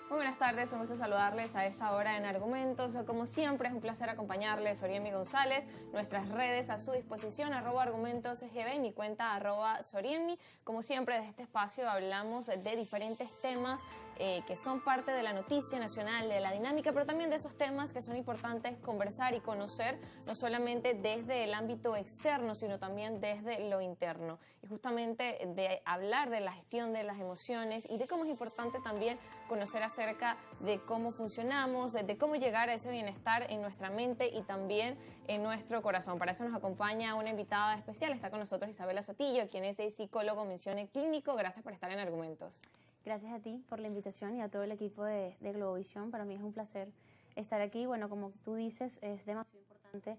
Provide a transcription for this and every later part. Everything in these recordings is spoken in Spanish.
Muy buenas tardes, un gusto saludarles a esta hora en Argumentos. Como siempre, es un placer acompañarles, Soriemi González. Nuestras redes a su disposición, @argumentosgb y mi cuenta @Soriemi. Como siempre, desde este espacio hablamos de diferentes temas que son parte de la noticia nacional, de la dinámica, pero también de esos temas que son importantes conversar y conocer, no solamente desde el ámbito externo, sino también desde lo interno. Y justamente de hablar de la gestión de las emociones y de cómo es importante también conocer acerca de cómo funcionamos, de cómo llegar a ese bienestar en nuestra mente y también en nuestro corazón. Para eso nos acompaña una invitada especial, está con nosotros Isabela Sotillo, quien es psicólogo mención clínico. Gracias por estar en Argumentos. Gracias a ti por la invitación y a todo el equipo de Globovisión. Para mí es un placer estar aquí. Bueno, como tú dices, es demasiado importante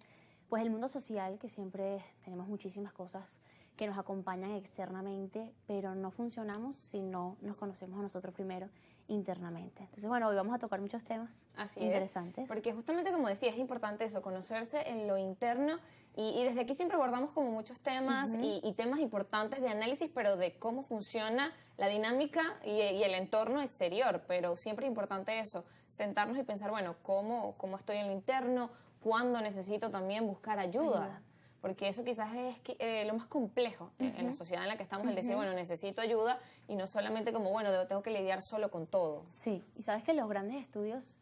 pues el mundo social, que siempre tenemos muchísimas cosas que nos acompañan externamente, pero no funcionamos si no nos conocemos a nosotros primero internamente. Entonces, bueno, hoy vamos a tocar muchos temas interesantes. Porque justamente, como decía, es importante eso, conocerse en lo interno y desde aquí siempre abordamos como muchos temas y temas importantes de análisis, pero de cómo funciona la dinámica y el entorno exterior. Pero siempre es importante eso, sentarnos y pensar, bueno, ¿cómo estoy en lo interno? ¿Cuándo necesito también buscar ayuda? Porque eso quizás es lo más complejo en la sociedad en la que estamos, el decir, bueno, necesito ayuda y no solamente como, bueno, tengo que lidiar solo con todo. Sí, y sabes que los grandes estudios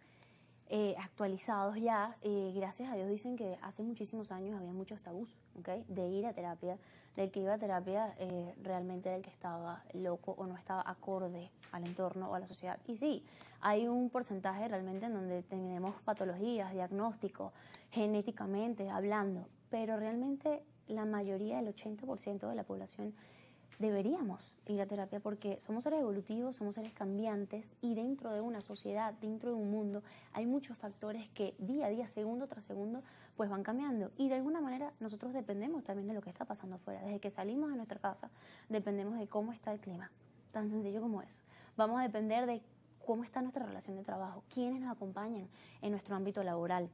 actualizados ya, gracias a Dios, dicen que hace muchísimos años había muchos tabús, ¿okay? De ir a terapia, del que iba a terapia realmente era el que estaba loco o no estaba acorde al entorno o a la sociedad. Y sí, hay un porcentaje realmente en donde tenemos patologías, diagnóstico, genéticamente hablando, pero realmente la mayoría, el 80% de la población, deberíamos ir a terapia porque somos seres evolutivos, somos seres cambiantes y dentro de una sociedad, dentro de un mundo, hay muchos factores que día a día, segundo tras segundo, pues van cambiando y de alguna manera nosotros dependemos también de lo que está pasando afuera. Desde que salimos de nuestra casa dependemos de cómo está el clima, tan sencillo como eso. Vamos a depender de cómo está nuestra relación de trabajo, quiénes nos acompañan en nuestro ámbito laboral,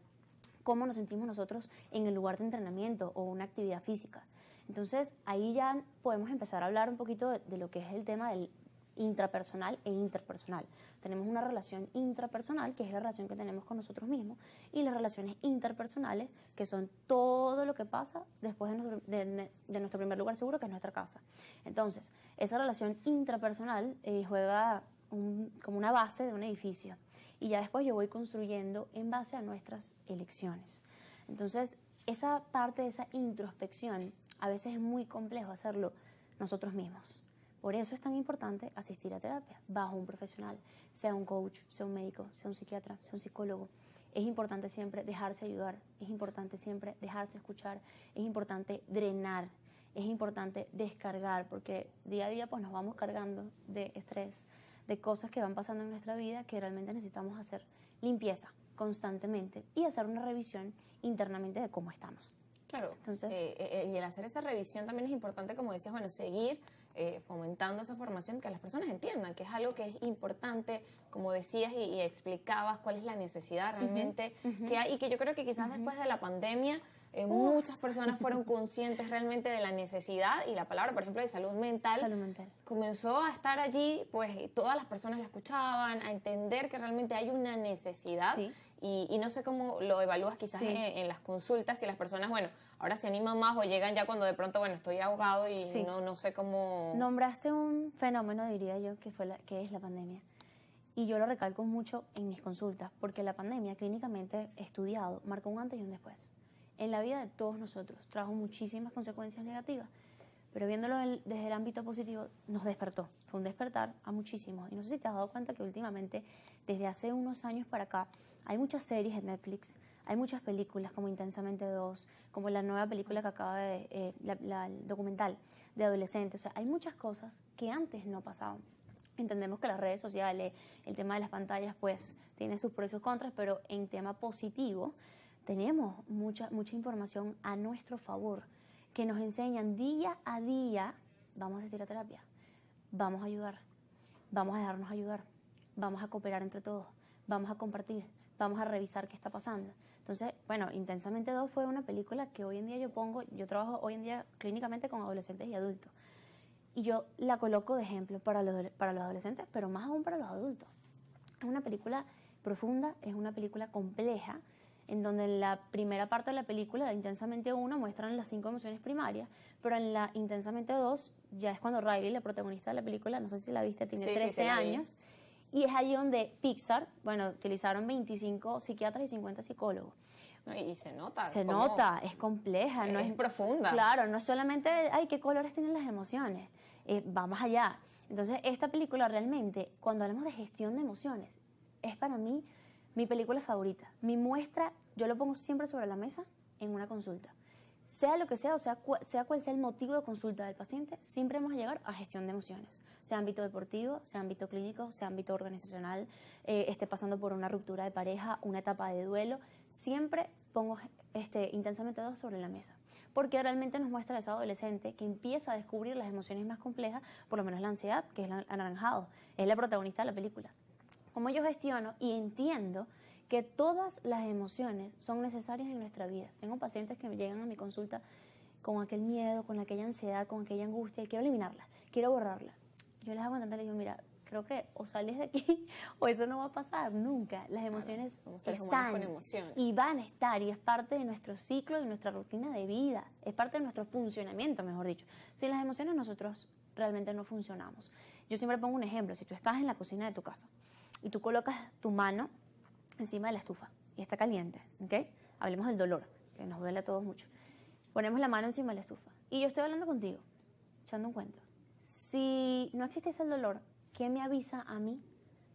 cómo nos sentimos nosotros en el lugar de entrenamiento o una actividad física. Entonces, ahí ya podemos empezar a hablar un poquito de lo que es el tema del intrapersonal e interpersonal. Tenemos una relación intrapersonal, que es la relación que tenemos con nosotros mismos, y las relaciones interpersonales, que son todo lo que pasa después de nuestro primer lugar seguro, que es nuestra casa. Entonces, esa relación intrapersonal juega como una base de un edificio, y ya después yo voy construyendo en base a nuestras elecciones. Entonces, esa parte de esa introspección a veces es muy complejo hacerlo nosotros mismos. Por eso es tan importante asistir a terapia bajo un profesional, sea un coach, sea un médico, sea un psiquiatra, sea un psicólogo. Es importante siempre dejarse ayudar, es importante siempre dejarse escuchar, es importante drenar, es importante descargar, porque día a día pues nos vamos cargando de estrés, de cosas que van pasando en nuestra vida que realmente necesitamos hacer limpieza constantemente y hacer una revisión internamente de cómo estamos. Claro, entonces, y el hacer esa revisión también es importante, como decías, bueno, seguir fomentando esa formación, que las personas entiendan que es algo que es importante, como decías y explicabas cuál es la necesidad realmente que hay, y que yo creo que quizás después de la pandemia muchas personas fueron conscientes realmente de la necesidad, y la palabra, por ejemplo, de salud mental comenzó a estar allí, pues todas las personas la escuchaban, a entender que realmente hay una necesidad. Sí. Y no sé cómo lo evalúas quizás en las consultas, si las personas, bueno, ahora se animan más o llegan ya cuando de pronto, bueno, estoy ahogado y no sé cómo... Nombraste un fenómeno, diría yo, que es la pandemia. Y yo lo recalco mucho en mis consultas, porque la pandemia, clínicamente estudiado, marcó un antes y un después. En la vida de todos nosotros trajo muchísimas consecuencias negativas, pero viéndolo desde el ámbito positivo, nos despertó. Fue un despertar a muchísimos. Y no sé si te has dado cuenta que últimamente, desde hace unos años para acá, hay muchas series en Netflix, hay muchas películas como Intensamente 2, como la nueva película que acaba de, el documental de adolescentes. O sea, hay muchas cosas que antes no pasaban. Entendemos que las redes sociales, el tema de las pantallas, pues tiene sus pros y sus contras, pero en tema positivo tenemos mucha información a nuestro favor, que nos enseñan día a día. Vamos a asistir a terapia, vamos a ayudar, vamos a dejarnos ayudar, vamos a cooperar entre todos, vamos a compartir, vamos a revisar qué está pasando. Entonces, bueno, Intensamente 2 fue una película que hoy en día yo trabajo hoy en día clínicamente con adolescentes y adultos, y yo la coloco de ejemplo para los adolescentes, pero más aún para los adultos. Es una película profunda, es una película compleja, en donde en la primera parte de la película, la Intensamente 1, muestran las 5 emociones primarias, pero en la Intensamente 2 ya es cuando Riley, la protagonista de la película, no sé si la viste, tiene 13 años, y es allí donde Pixar, bueno, utilizaron 25 psiquiatras y 50 psicólogos. Y se nota. Se nota, es compleja. No es profunda. Claro, no es solamente, ay, qué colores tienen las emociones, va más allá. Entonces, esta película realmente, cuando hablamos de gestión de emociones, es para mí mi película favorita. Mi muestra, yo lo pongo siempre sobre la mesa en una consulta. Sea lo que sea, o sea cual sea el motivo de consulta del paciente, siempre vamos a llegar a gestión de emociones. Sea ámbito deportivo, sea ámbito clínico, sea ámbito organizacional, esté pasando por una ruptura de pareja, una etapa de duelo, siempre pongo Intensamente 2 sobre la mesa. Porque realmente nos muestra a ese adolescente que empieza a descubrir las emociones más complejas, por lo menos la ansiedad, que es el anaranjado, es la protagonista de la película. Cómo yo gestiono y entiendo que todas las emociones son necesarias en nuestra vida. Tengo pacientes que me llegan a mi consulta con aquel miedo, con aquella ansiedad, con aquella angustia, y quiero eliminarla, quiero borrarla. Yo les hago entender, les digo, mira, creo que o sales de aquí o eso no va a pasar nunca. Las emociones están y van a estar, y es parte de nuestro ciclo y nuestra rutina de vida, es parte de nuestro funcionamiento, mejor dicho. Sin las emociones nosotros realmente no funcionamos. Yo siempre pongo un ejemplo. Si tú estás en la cocina de tu casa y tú colocas tu mano encima de la estufa y está caliente, ¿ok? Hablemos del dolor, que nos duele a todos mucho. Ponemos la mano encima de la estufa y yo estoy hablando contigo, echando un cuento. Si no existiese el dolor, ¿qué me avisa a mí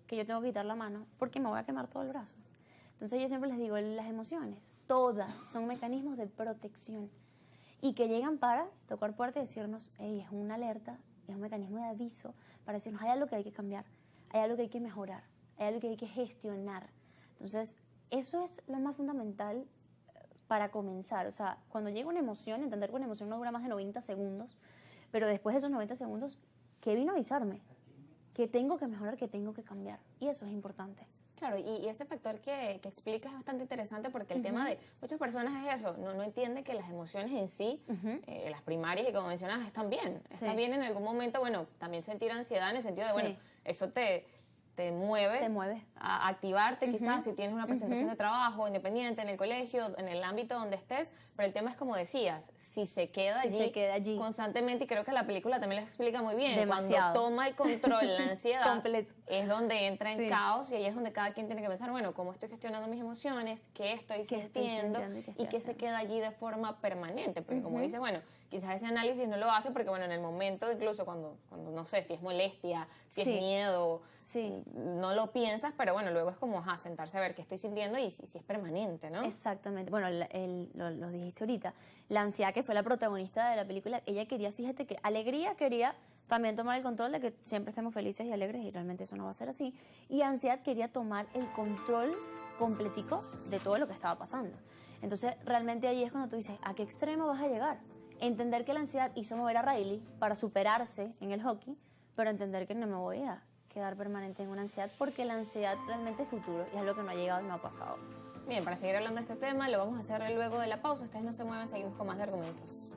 que yo tengo que quitar la mano? Porque me voy a quemar todo el brazo. Entonces yo siempre les digo, las emociones, todas son mecanismos de protección y que llegan para tocar puerta y decirnos, hey, es una alerta, es un mecanismo de aviso para decirnos, hay algo que hay que cambiar, hay algo que hay que mejorar, hay algo que hay que gestionar. Entonces, eso es lo más fundamental para comenzar. O sea, cuando llega una emoción, entender que una emoción no dura más de 90 segundos, pero después de esos 90 segundos, ¿qué vino a avisarme? ¿Qué tengo que mejorar? ¿Qué tengo que cambiar? Y eso es importante. Claro, y ese factor que explicas es bastante interesante porque el tema de muchas personas es eso, no entienden que las emociones en sí, las primarias y como mencionas, están bien. Están bien en algún momento, bueno, también sentir ansiedad en el sentido de, bueno, eso te mueve a activarte quizás si tienes una presentación de trabajo independiente en el colegio, en el ámbito donde estés, pero el tema es como decías, si se queda allí constantemente, y creo que la película también lo explica muy bien, demasiado. Cuando toma el control la ansiedad es donde entra en caos y ahí es donde cada quien tiene que pensar, bueno, ¿cómo estoy gestionando mis emociones? ¿Qué estoy sintiendo? ¿Y qué se queda allí de forma permanente? Porque como dices, bueno, quizás ese análisis no lo hace porque, bueno, en el momento, incluso cuando no sé, si es molestia, si es miedo, no lo piensas, pero bueno, luego es como, sentarse a ver qué estoy sintiendo y si es permanente, ¿no? Exactamente. Bueno, lo dijiste ahorita. La ansiedad, que fue la protagonista de la película, ella quería, fíjate que alegría quería también tomar el control de que siempre estemos felices y alegres, y realmente eso no va a ser así. Y ansiedad quería tomar el control completico de todo lo que estaba pasando. Entonces, realmente ahí es cuando tú dices, ¿a qué extremo vas a llegar? Entender que la ansiedad hizo mover a Riley para superarse en el hockey, pero entender que no me voy a quedar permanente en una ansiedad, porque la ansiedad realmente es futuro y es lo que no ha llegado y no ha pasado. Bien, para seguir hablando de este tema, lo vamos a hacer luego de la pausa. Ustedes no se muevan, seguimos con más de argumentos.